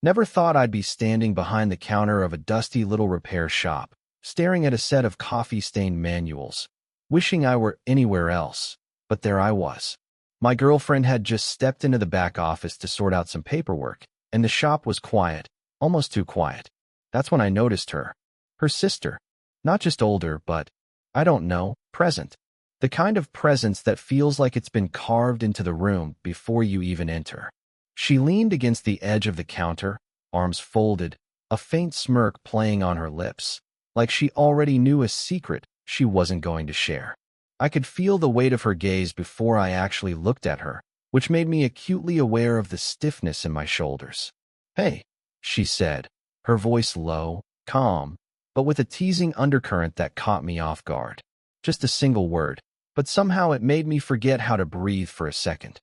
Never thought I'd be standing behind the counter of a dusty little repair shop, staring at a set of coffee-stained manuals, wishing I were anywhere else. But there I was. My girlfriend had just stepped into the back office to sort out some paperwork, and the shop was quiet, almost too quiet. That's when I noticed her. Her sister. Not just older, but, I don't know, present. The kind of presence that feels like it's been carved into the room before you even enter. She leaned against the edge of the counter, arms folded, a faint smirk playing on her lips, like she already knew a secret she wasn't going to share. I could feel the weight of her gaze before I actually looked at her, which made me acutely aware of the stiffness in my shoulders. "Hey," she said, her voice low, calm, but with a teasing undercurrent that caught me off guard. Just a single word, but somehow it made me forget how to breathe for a second.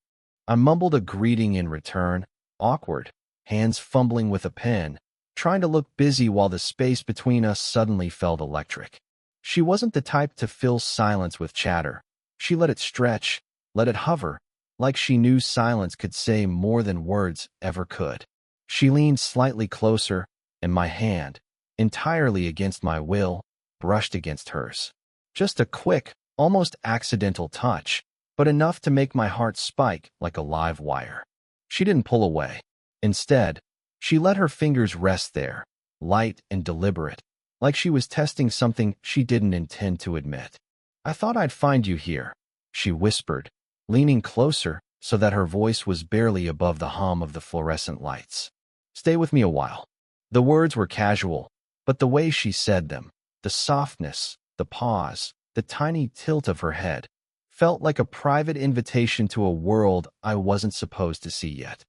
I mumbled a greeting in return, awkward, hands fumbling with a pen, trying to look busy while the space between us suddenly felt electric. She wasn't the type to fill silence with chatter. She let it stretch, let it hover, like she knew silence could say more than words ever could. She leaned slightly closer, and my hand, entirely against my will, brushed against hers. Just a quick, almost accidental touch, but enough to make my heart spike like a live wire. She didn't pull away. Instead, she let her fingers rest there, light and deliberate, like she was testing something she didn't intend to admit. "I thought I'd find you here," she whispered, leaning closer so that her voice was barely above the hum of the fluorescent lights. "Stay with me a while." The words were casual, but the way she said them, the softness, the pause, the tiny tilt of her head, felt like a private invitation to a world I wasn't supposed to see yet.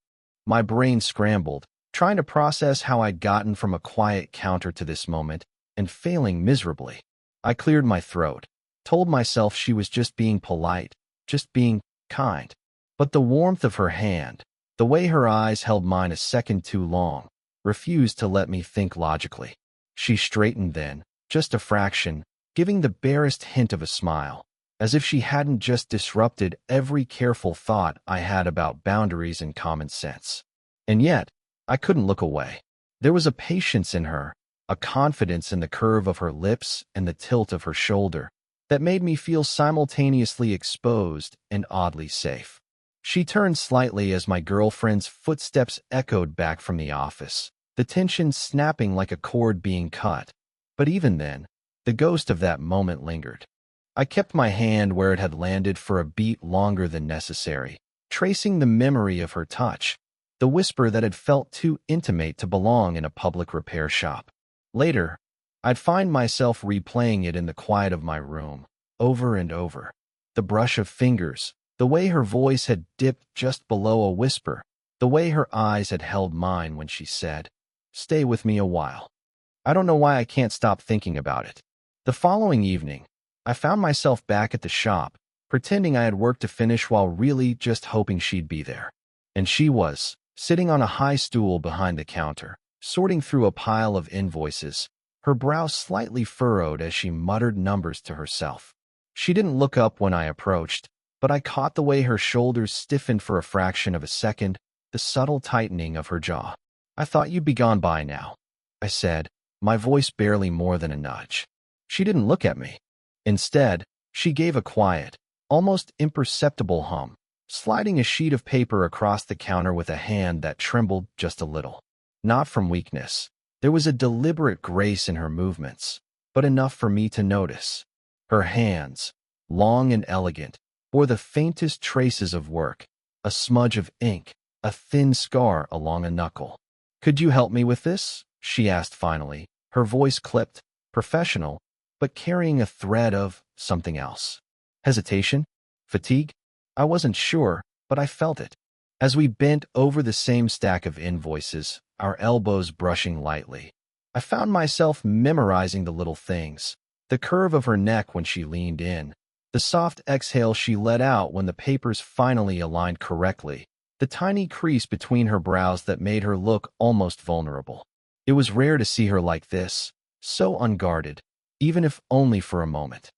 My brain scrambled, trying to process how I'd gotten from a quiet counter to this moment, and failing miserably. I cleared my throat, told myself she was just being polite, just being kind. But the warmth of her hand, the way her eyes held mine a second too long, refused to let me think logically. She straightened then, just a fraction, giving the barest hint of a smile, as if she hadn't just disrupted every careful thought I had about boundaries and common sense. And yet, I couldn't look away. There was a patience in her, a confidence in the curve of her lips and the tilt of her shoulder, that made me feel simultaneously exposed and oddly safe. She turned slightly as my girlfriend's footsteps echoed back from the office, the tension snapping like a cord being cut. But even then, the ghost of that moment lingered. I kept my hand where it had landed for a beat longer than necessary, tracing the memory of her touch, the whisper that had felt too intimate to belong in a public repair shop. Later, I'd find myself replaying it in the quiet of my room, over and over. The brush of fingers, the way her voice had dipped just below a whisper, the way her eyes had held mine when she said, "Stay with me a while." I don't know why I can't stop thinking about it. The following evening, I found myself back at the shop, pretending I had work to finish while really just hoping she'd be there. And she was, sitting on a high stool behind the counter, sorting through a pile of invoices, her brow slightly furrowed as she muttered numbers to herself. She didn't look up when I approached, but I caught the way her shoulders stiffened for a fraction of a second, the subtle tightening of her jaw. "I thought you'd be gone by now," I said, my voice barely more than a nudge. She didn't look at me. Instead, she gave a quiet, almost imperceptible hum, sliding a sheet of paper across the counter with a hand that trembled just a little. Not from weakness. There was a deliberate grace in her movements, but enough for me to notice. Her hands, long and elegant, bore the faintest traces of work, a smudge of ink, a thin scar along a knuckle. "Could you help me with this?" she asked finally, her voice clipped, professional, but carrying a thread of something else. Hesitation? Fatigue? I wasn't sure, but I felt it. As we bent over the same stack of invoices, our elbows brushing lightly, I found myself memorizing the little things, the curve of her neck when she leaned in, the soft exhale she let out when the papers finally aligned correctly, the tiny crease between her brows that made her look almost vulnerable. It was rare to see her like this, so unguarded, even if only for a moment.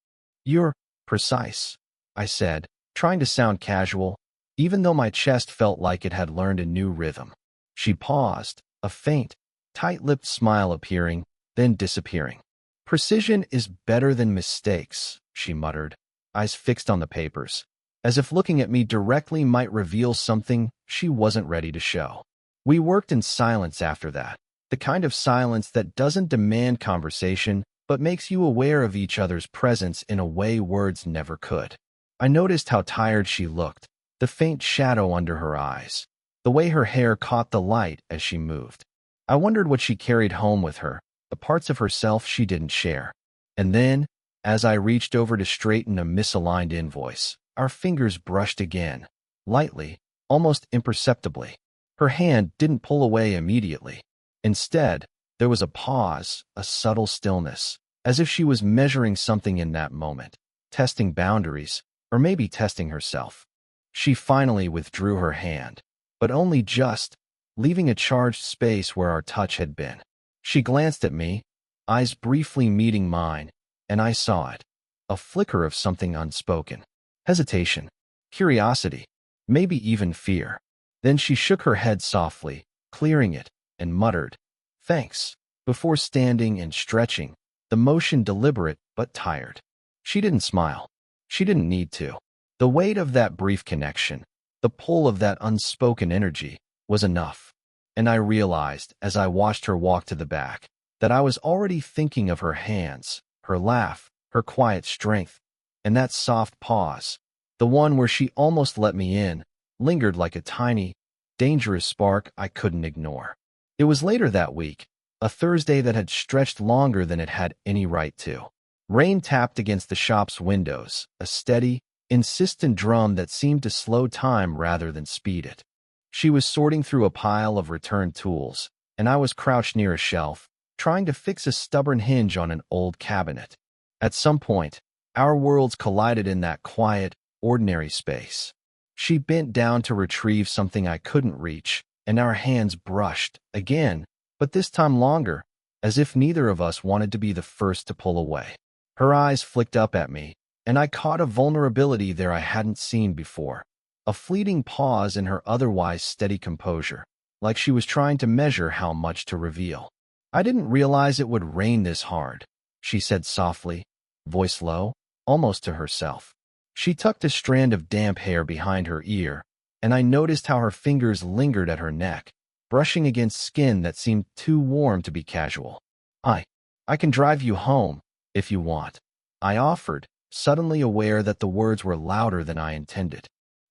"You're precise," I said, trying to sound casual, even though my chest felt like it had learned a new rhythm. She paused, a faint, tight-lipped smile appearing, then disappearing. "Precision is better than mistakes," she muttered, eyes fixed on the papers, as if looking at me directly might reveal something she wasn't ready to show. We worked in silence after that, the kind of silence that doesn't demand conversation but makes you aware of each other's presence in a way words never could. I noticed how tired she looked, the faint shadow under her eyes, the way her hair caught the light as she moved. I wondered what she carried home with her, the parts of herself she didn't share. And then, as I reached over to straighten a misaligned invoice, our fingers brushed again, lightly, almost imperceptibly. Her hand didn't pull away immediately. Instead, there was a pause, a subtle stillness, as if she was measuring something in that moment, testing boundaries, or maybe testing herself. She finally withdrew her hand, but only just, leaving a charged space where our touch had been. She glanced at me, eyes briefly meeting mine, and I saw it. A flicker of something unspoken. Hesitation, curiosity, maybe even fear. Then she shook her head softly, clearing it, and muttered, "Thanks," before standing and stretching, the motion deliberate but tired. She didn't smile. She didn't need to. The weight of that brief connection, the pull of that unspoken energy, was enough. And I realized, as I watched her walk to the back, that I was already thinking of her hands, her laugh, her quiet strength, and that soft pause, the one where she almost let me in, lingered like a tiny, dangerous spark I couldn't ignore. It was later that week, a Thursday that had stretched longer than it had any right to. Rain tapped against the shop's windows, a steady, insistent drum that seemed to slow time rather than speed it. She was sorting through a pile of returned tools, and I was crouched near a shelf, trying to fix a stubborn hinge on an old cabinet. At some point, our worlds collided in that quiet, ordinary space. She bent down to retrieve something I couldn't reach, and our hands brushed, again, but this time longer, as if neither of us wanted to be the first to pull away. Her eyes flicked up at me, and I caught a vulnerability there I hadn't seen before. A fleeting pause in her otherwise steady composure, like she was trying to measure how much to reveal. "I didn't realize it would rain this hard," she said softly, voice low, almost to herself. She tucked a strand of damp hair behind her ear, and I noticed how her fingers lingered at her neck, brushing against skin that seemed too warm to be casual. I can drive you home, if you want," I offered, suddenly aware that the words were louder than I intended.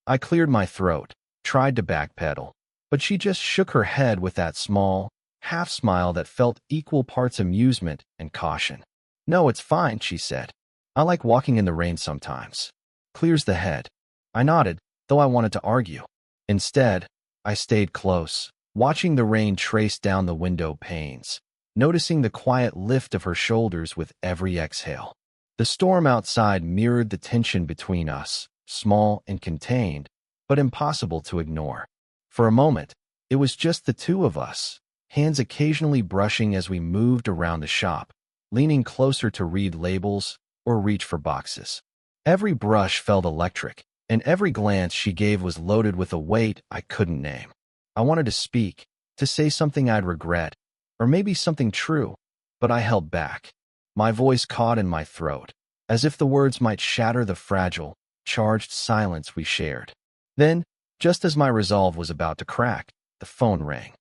I cleared my throat, tried to backpedal, but she just shook her head with that small, half-smile that felt equal parts amusement and caution. "No, it's fine," she said. "I like walking in the rain sometimes. Clears the head." I nodded, though I wanted to argue. Instead, I stayed close, watching the rain trace down the window panes, noticing the quiet lift of her shoulders with every exhale. The storm outside mirrored the tension between us, small and contained, but impossible to ignore. For a moment, it was just the two of us, hands occasionally brushing as we moved around the shop, leaning closer to read labels or reach for boxes. Every brush felt electric, and every glance she gave was loaded with a weight I couldn't name. I wanted to speak, to say something I'd regret, or maybe something true, but I held back. My voice caught in my throat, as if the words might shatter the fragile, charged silence we shared. Then, just as my resolve was about to crack, the phone rang.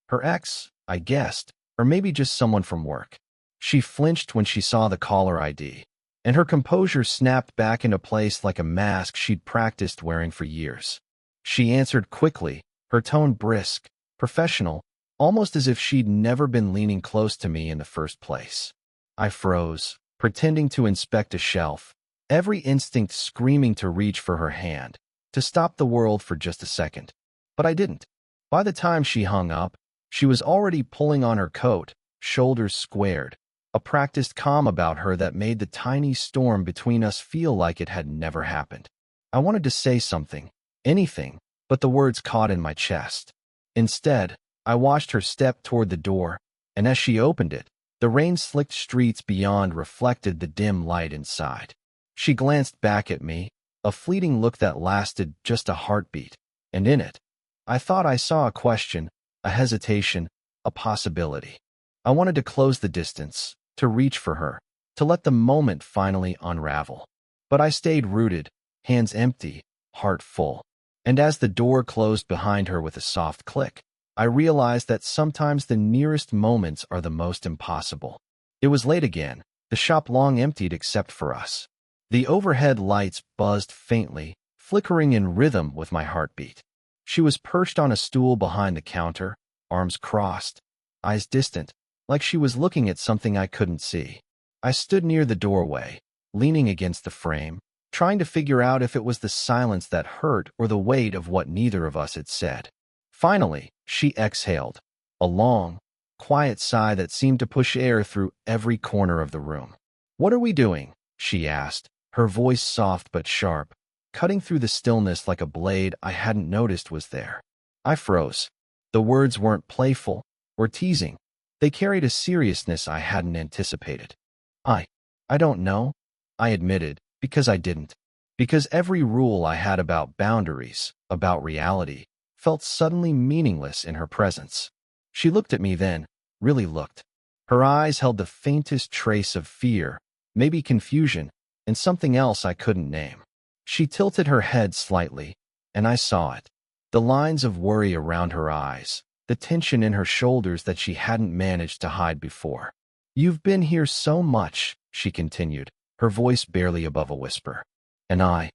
Her ex, I guessed, or maybe just someone from work. She flinched when she saw the caller ID, and her composure snapped back into place like a mask she'd practiced wearing for years. She answered quickly, her tone brisk, professional, almost as if she'd never been leaning close to me in the first place. I froze, pretending to inspect a shelf, every instinct screaming to reach for her hand, to stop the world for just a second. But I didn't. By the time she hung up, she was already pulling on her coat, shoulders squared, a practiced calm about her that made the tiny storm between us feel like it had never happened. I wanted to say something, anything, but the words caught in my chest. Instead, I watched her step toward the door, and as she opened it, the rain-slicked streets beyond reflected the dim light inside. She glanced back at me, a fleeting look that lasted just a heartbeat, and in it, I thought I saw a question, a hesitation, a possibility. I wanted to close the distance, to reach for her, to let the moment finally unravel. But I stayed rooted, hands empty, heart full. And as the door closed behind her with a soft click, I realized that sometimes the nearest moments are the most impossible. It was late again, the shop long emptied except for us. The overhead lights buzzed faintly, flickering in rhythm with my heartbeat. She was perched on a stool behind the counter, arms crossed, eyes distant, like she was looking at something I couldn't see. I stood near the doorway, leaning against the frame, trying to figure out if it was the silence that hurt or the weight of what neither of us had said. Finally, she exhaled, a long, quiet sigh that seemed to push air through every corner of the room. "What are we doing?" she asked, her voice soft but sharp, cutting through the stillness like a blade I hadn't noticed was there. I froze. The words weren't playful or teasing. They carried a seriousness I hadn't anticipated. I don't know," I admitted, because I didn't. Because every rule I had about boundaries, about reality, felt suddenly meaningless in her presence. She looked at me then, really looked. Her eyes held the faintest trace of fear, maybe confusion, and something else I couldn't name. She tilted her head slightly, and I saw it. The lines of worry around her eyes, the tension in her shoulders that she hadn't managed to hide before. "You've been here so much," she continued, her voice barely above a whisper. "And I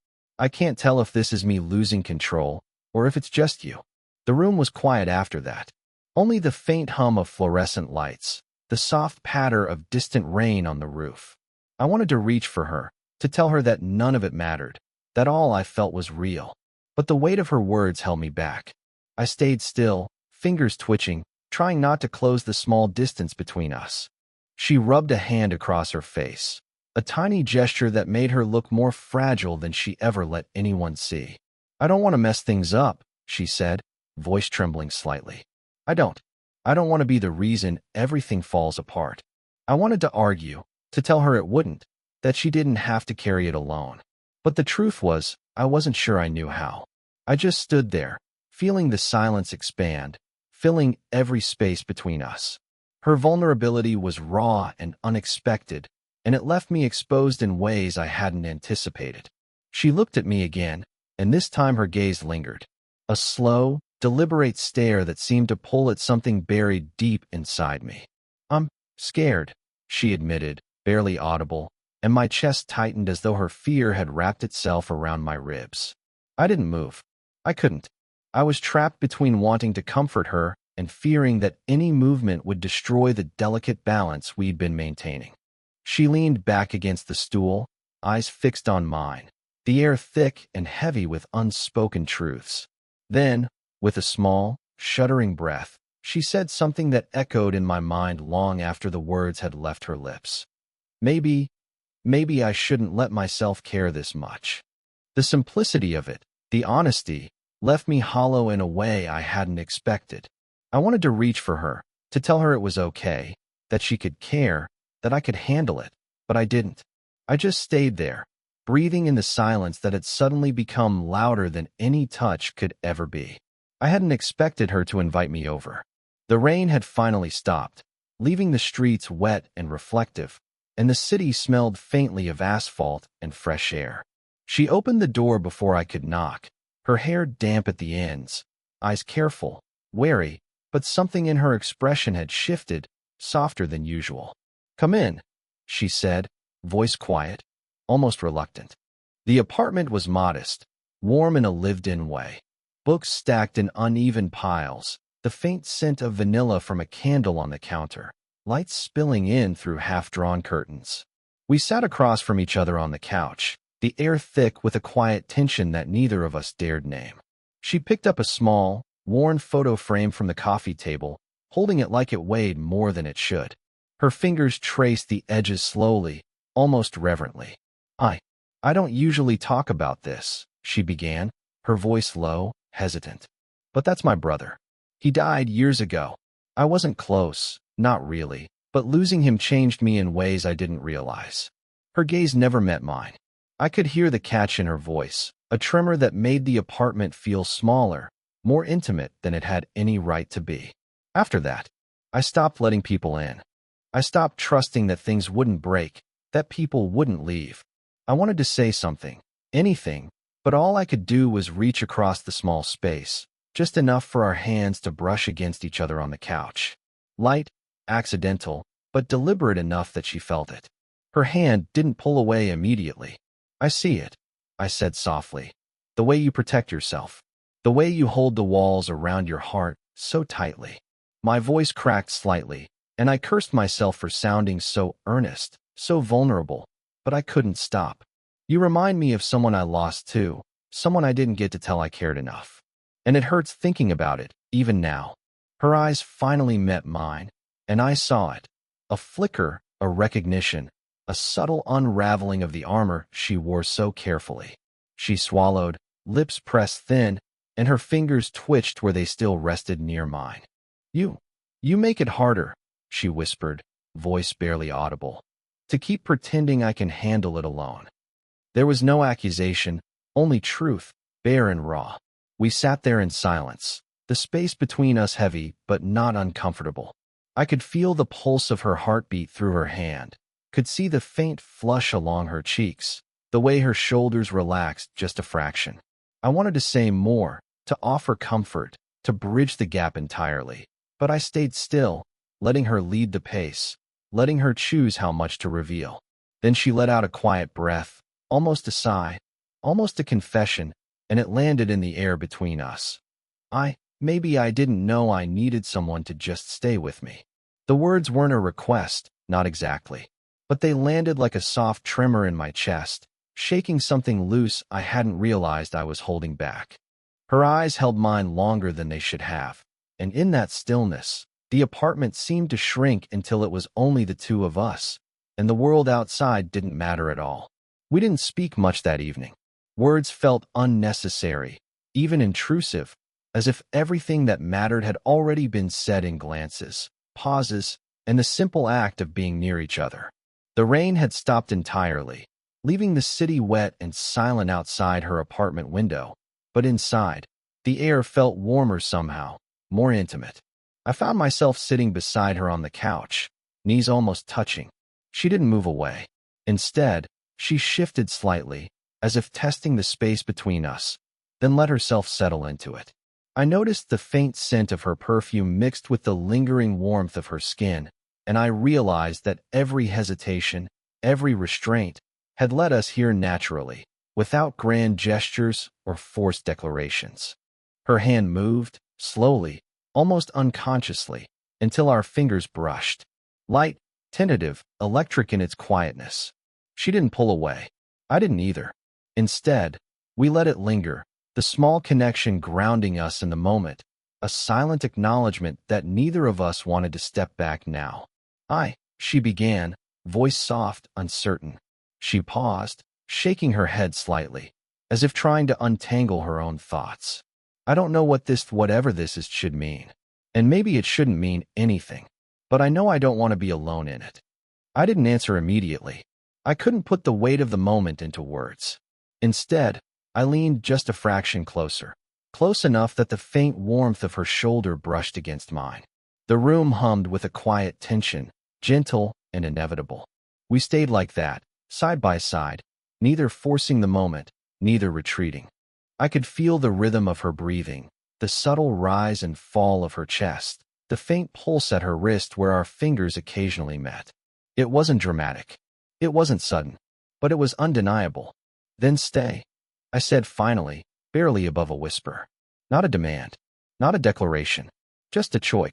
can't tell if this is me losing control, or if it's just you." The room was quiet after that. Only the faint hum of fluorescent lights, the soft patter of distant rain on the roof. I wanted to reach for her, to tell her that none of it mattered, that all I felt was real. But the weight of her words held me back. I stayed still, fingers twitching, trying not to close the small distance between us. She rubbed a hand across her face, a tiny gesture that made her look more fragile than she ever let anyone see. "I don't want to mess things up," she said, voice trembling slightly. I don't want to be the reason everything falls apart." I wanted to argue, to tell her it wouldn't, that she didn't have to carry it alone. But the truth was, I wasn't sure I knew how. I just stood there, feeling the silence expand, filling every space between us. Her vulnerability was raw and unexpected, and it left me exposed in ways I hadn't anticipated. She looked at me again, and this time her gaze lingered. A slow, deliberate stare that seemed to pull at something buried deep inside me. "I'm scared," she admitted, barely audible, and my chest tightened as though her fear had wrapped itself around my ribs. I didn't move. I couldn't. I was trapped between wanting to comfort her and fearing that any movement would destroy the delicate balance we'd been maintaining. She leaned back against the stool, eyes fixed on mine, the air thick and heavy with unspoken truths. Then, with a small, shuddering breath, she said something that echoed in my mind long after the words had left her lips. Maybe I shouldn't let myself care this much." The simplicity of it, the honesty, left me hollow in a way I hadn't expected. I wanted to reach for her, to tell her it was okay, that she could care, that I could handle it, but I didn't. I just stayed there, breathing in the silence that had suddenly become louder than any touch could ever be. I hadn't expected her to invite me over. The rain had finally stopped, leaving the streets wet and reflective, and the city smelled faintly of asphalt and fresh air. She opened the door before I could knock, her hair damp at the ends, eyes careful, wary, but something in her expression had shifted, softer than usual. "Come in," she said, voice quiet, almost reluctant. The apartment was modest, warm in a lived-in way. Books stacked in uneven piles, the faint scent of vanilla from a candle on the counter, lights spilling in through half-drawn curtains. We sat across from each other on the couch, the air thick with a quiet tension that neither of us dared name. She picked up a small, worn photo frame from the coffee table, holding it like it weighed more than it should. Her fingers traced the edges slowly, almost reverently. I don't usually talk about this," she began, her voice low, hesitant. "But that's my brother. He died years ago. I wasn't close, not really, but losing him changed me in ways I didn't realize." Her gaze never met mine. I could hear the catch in her voice, a tremor that made the apartment feel smaller, more intimate than it had any right to be. After that, I stopped letting people in. I stopped trusting that things wouldn't break, that people wouldn't leave. I wanted to say something, anything, but all I could do was reach across the small space, just enough for our hands to brush against each other on the couch. Light, accidental, but deliberate enough that she felt it. Her hand didn't pull away immediately. I see it, I said softly. The way you protect yourself. The way you hold the walls around your heart so tightly. My voice cracked slightly, and I cursed myself for sounding so earnest, so vulnerable, but I couldn't stop. You remind me of someone I lost too, someone I didn't get to tell I cared enough. And it hurts thinking about it, even now. Her eyes finally met mine, and I saw it. A flicker, a recognition, a subtle unraveling of the armor she wore so carefully. She swallowed, lips pressed thin, and her fingers twitched where they still rested near mine. You make it harder, she whispered, voice barely audible, to keep pretending I can handle it alone. There was no accusation, only truth, bare and raw. We sat there in silence, the space between us heavy but not uncomfortable. I could feel the pulse of her heartbeat through her hand, could see the faint flush along her cheeks, the way her shoulders relaxed just a fraction. I wanted to say more, to offer comfort, to bridge the gap entirely, but I stayed still, letting her lead the pace, letting her choose how much to reveal. Then she let out a quiet breath, almost a sigh, almost a confession, and it landed in the air between us. Maybe I didn't know I needed someone to just stay with me. The words weren't a request, not exactly, but they landed like a soft tremor in my chest, shaking something loose I hadn't realized I was holding back. Her eyes held mine longer than they should have, and in that stillness, the apartment seemed to shrink until it was only the two of us, and the world outside didn't matter at all. We didn't speak much that evening. Words felt unnecessary, even intrusive, as if everything that mattered had already been said in glances, pauses, and the simple act of being near each other. The rain had stopped entirely, leaving the city wet and silent outside her apartment window, but inside, the air felt warmer somehow, more intimate. I found myself sitting beside her on the couch, knees almost touching. She didn't move away. Instead, she shifted slightly, as if testing the space between us, then let herself settle into it. I noticed the faint scent of her perfume mixed with the lingering warmth of her skin, and I realized that every hesitation, every restraint, had led us here naturally, without grand gestures or forced declarations. Her hand moved, slowly, almost unconsciously, until our fingers brushed. Light, tentative, electric in its quietness. She didn't pull away. I didn't either. Instead, we let it linger, the small connection grounding us in the moment, a silent acknowledgement that neither of us wanted to step back now. She began, voice soft, uncertain. She paused, shaking her head slightly, as if trying to untangle her own thoughts. I don't know what whatever this is should mean. And maybe it shouldn't mean anything. But I know I don't want to be alone in it. I didn't answer immediately. I couldn't put the weight of the moment into words. Instead, I leaned just a fraction closer, close enough that the faint warmth of her shoulder brushed against mine. The room hummed with a quiet tension, gentle and inevitable. We stayed like that, side by side, neither forcing the moment, neither retreating. I could feel the rhythm of her breathing, the subtle rise and fall of her chest, the faint pulse at her wrist where our fingers occasionally met. It wasn't dramatic. It wasn't sudden, but it was undeniable. Then stay, I said finally, barely above a whisper. Not a demand, not a declaration, just a choice.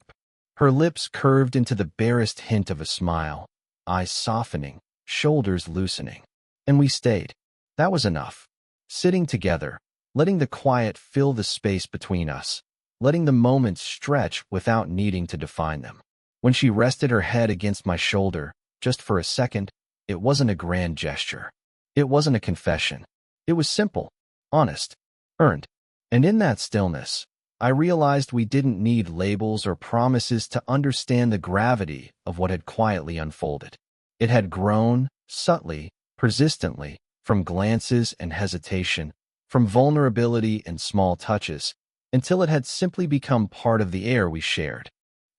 Her lips curved into the barest hint of a smile, eyes softening, shoulders loosening. And we stayed. That was enough. Sitting together, letting the quiet fill the space between us, letting the moments stretch without needing to define them. When she rested her head against my shoulder, just for a second, it wasn't a grand gesture. It wasn't a confession. It was simple, honest, earned. And in that stillness, I realized we didn't need labels or promises to understand the gravity of what had quietly unfolded. It had grown, subtly, persistently, from glances and hesitation, from vulnerability and small touches, until it had simply become part of the air we shared.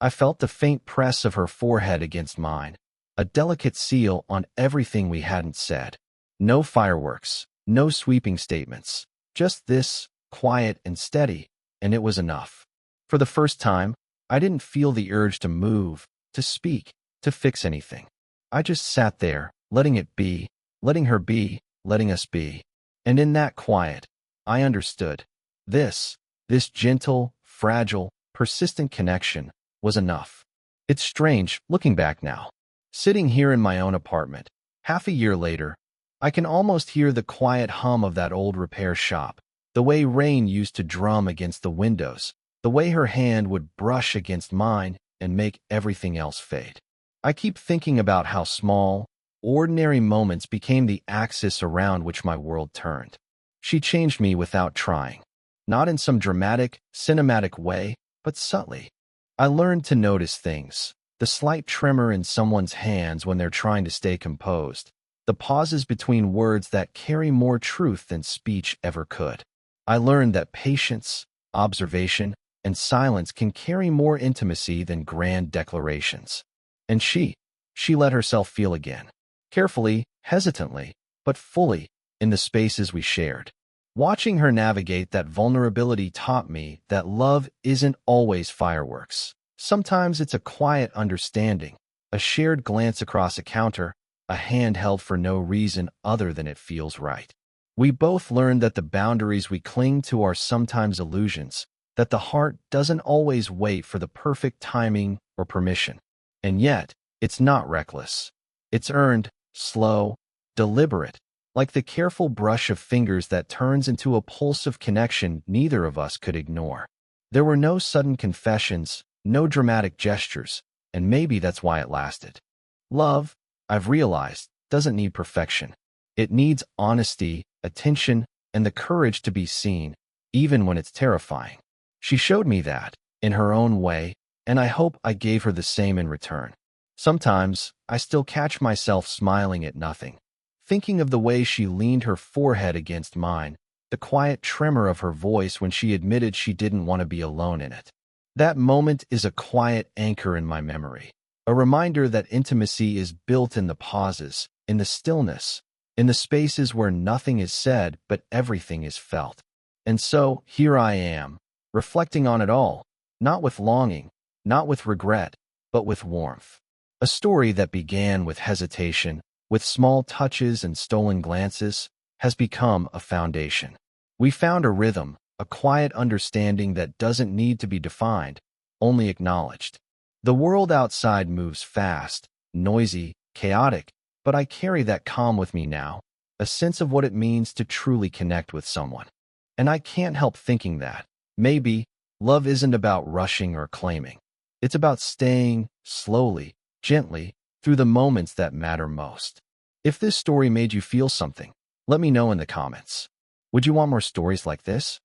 I felt the faint press of her forehead against mine, a delicate seal on everything we hadn't said. No fireworks, no sweeping statements, just this, quiet and steady, and it was enough. For the first time, I didn't feel the urge to move, to speak, to fix anything. I just sat there, letting it be, letting her be, letting us be. And in that quiet, I understood. This gentle, fragile, persistent connection was enough. It's strange, looking back now. Sitting here in my own apartment, half a year later, I can almost hear the quiet hum of that old repair shop, the way rain used to drum against the windows, the way her hand would brush against mine and make everything else fade. I keep thinking about how small, ordinary moments became the axis around which my world turned. She changed me without trying. Not in some dramatic, cinematic way, but subtly. I learned to notice things. The slight tremor in someone's hands when they're trying to stay composed. The pauses between words that carry more truth than speech ever could. I learned that patience, observation, and silence can carry more intimacy than grand declarations. And she let herself feel again. Carefully, hesitantly, but fully, in the spaces we shared. Watching her navigate that vulnerability taught me that love isn't always fireworks. Sometimes it's a quiet understanding, a shared glance across a counter, a hand held for no reason other than it feels right. We both learned that the boundaries we cling to are sometimes illusions, that the heart doesn't always wait for the perfect timing or permission. And yet, it's not reckless. It's earned, slow, deliberate, like the careful brush of fingers that turns into a pulse of connection neither of us could ignore. There were no sudden confessions, no dramatic gestures, and maybe that's why it lasted. Love, I've realized, doesn't need perfection. It needs honesty, attention, and the courage to be seen, even when it's terrifying. She showed me that, in her own way, and I hope I gave her the same in return. Sometimes, I still catch myself smiling at nothing, thinking of the way she leaned her forehead against mine, the quiet tremor of her voice when she admitted she didn't want to be alone in it. That moment is a quiet anchor in my memory, a reminder that intimacy is built in the pauses, in the stillness, in the spaces where nothing is said but everything is felt. And so, here I am, reflecting on it all, not with longing, not with regret, but with warmth. A story that began with hesitation, with small touches and stolen glances, has become a foundation. We found a rhythm, a quiet understanding that doesn't need to be defined, only acknowledged. The world outside moves fast, noisy, chaotic, but I carry that calm with me now, a sense of what it means to truly connect with someone. And I can't help thinking that, maybe, love isn't about rushing or claiming. It's about staying, slowly, gently, through the moments that matter most. If this story made you feel something, let me know in the comments. Would you want more stories like this?